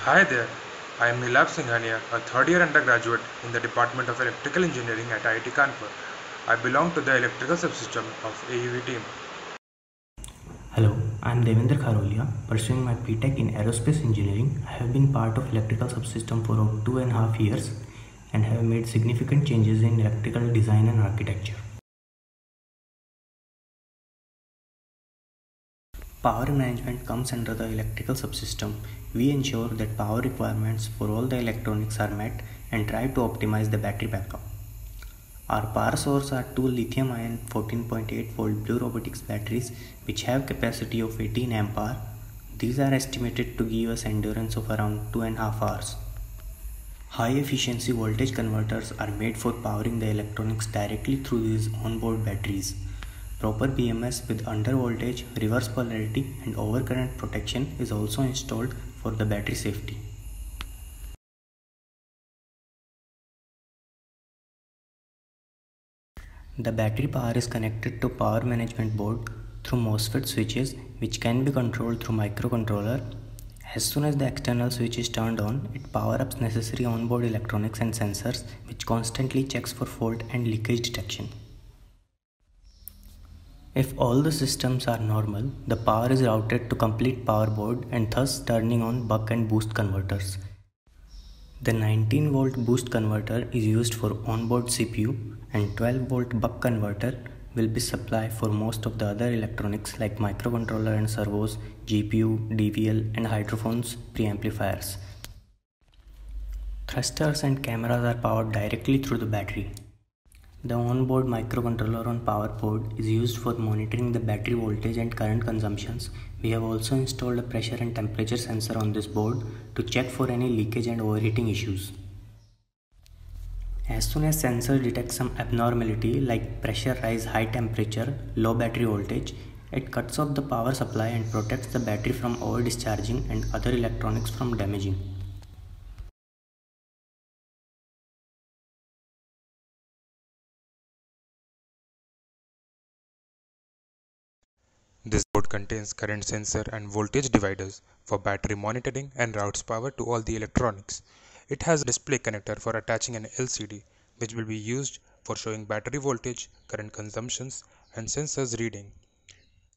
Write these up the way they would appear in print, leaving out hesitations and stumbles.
Hi there, I am Nilab Singhania, a third year undergraduate in the Department of Electrical Engineering at IIT Kanpur. I belong to the electrical subsystem of AUV team. Hello, I am Devendra Kharolia, pursuing my BTech in Aerospace Engineering. I have been part of electrical subsystem for over 2.5 years and have made significant changes in electrical design and architecture. Power management comes under the electrical subsystem. We ensure that power requirements for all the electronics are met and try to optimize the battery backup. Our power source are two lithium-ion 14.8-volt Blue Robotics batteries which have capacity of 18 Ah. These are estimated to give us endurance of around 2.5 hours. High efficiency voltage converters are made for powering the electronics directly through these onboard batteries. Proper BMS with undervoltage, reverse polarity and overcurrent protection is also installed for the battery safety. The battery power is connected to power management board through MOSFET switches which can be controlled through microcontroller. As soon as the external switch is turned on, it power ups necessary onboard electronics and sensors which constantly checks for fault and leakage detection. If all the systems are normal, the power is routed to complete power board and thus turning on buck and boost converters. The 19-volt boost converter is used for onboard CPU and 12-volt buck converter will be supplied for most of the other electronics like microcontroller and servos, GPU, DVL and hydrophones preamplifiers. Thrusters and cameras are powered directly through the battery. The onboard microcontroller on power board is used for monitoring the battery voltage and current consumptions. We have also installed a pressure and temperature sensor on this board to check for any leakage and overheating issues. As soon as sensor detects some abnormality like pressure rise, high temperature, low battery voltage, it cuts off the power supply and protects the battery from over discharging and other electronics from damaging. This board contains current sensor and voltage dividers for battery monitoring and routes power to all the electronics. It has a display connector for attaching an LCD which will be used for showing battery voltage, current consumptions and sensors reading.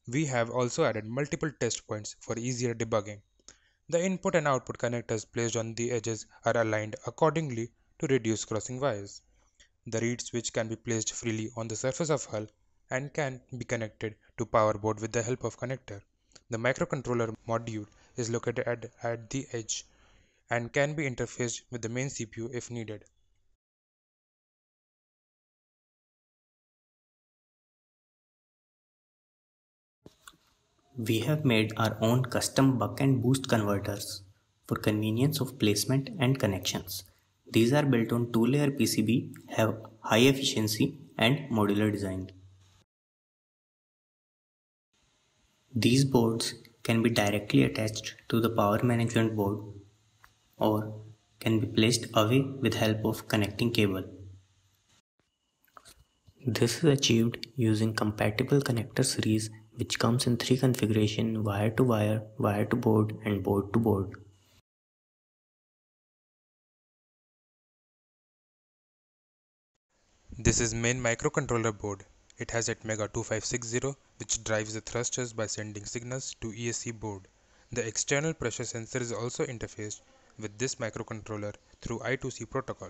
We have also added multiple test points for easier debugging. The input and output connectors placed on the edges are aligned accordingly to reduce crossing wires. The reed switch can be placed freely on the surface of hull and can be connected to power board with the help of connector. The microcontroller module is located at the edge and can be interfaced with the main CPU if needed. We have made our own custom buck and boost converters for convenience of placement and connections. These are built on 2-layer PCB, have high efficiency and modular design. These boards can be directly attached to the power management board or can be placed away with help of connecting cable. This is achieved using compatible connector series which comes in 3 configuration: wire to wire, wire to board and board to board. This is main microcontroller board. It has Atmega 2560 which drives the thrusters by sending signals to ESC board. The external pressure sensor is also interfaced with this microcontroller through I2C protocol.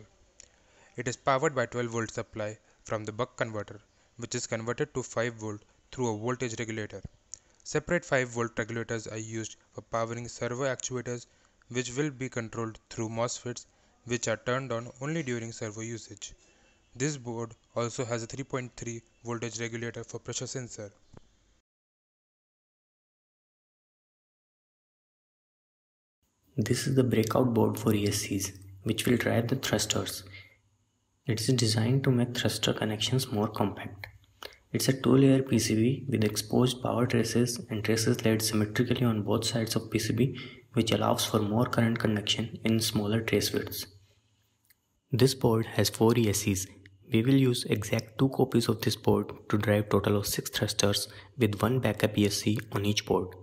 It is powered by 12-volt supply from the buck converter, which is converted to 5-volt through a voltage regulator. Separate 5-volt regulators are used for powering servo actuators, which will be controlled through MOSFETs, which are turned on only during servo usage. This board also has a 3.3 voltage regulator for pressure sensor. This is the breakout board for ESCs, which will drive the thrusters. It is designed to make thruster connections more compact. It's a 2-layer PCB with exposed power traces and traces laid symmetrically on both sides of PCB, which allows for more current conduction in smaller trace widths. This board has 4 ESCs. We will use exact 2 copies of this board to drive total of 6 thrusters with 1 backup ESC on each board.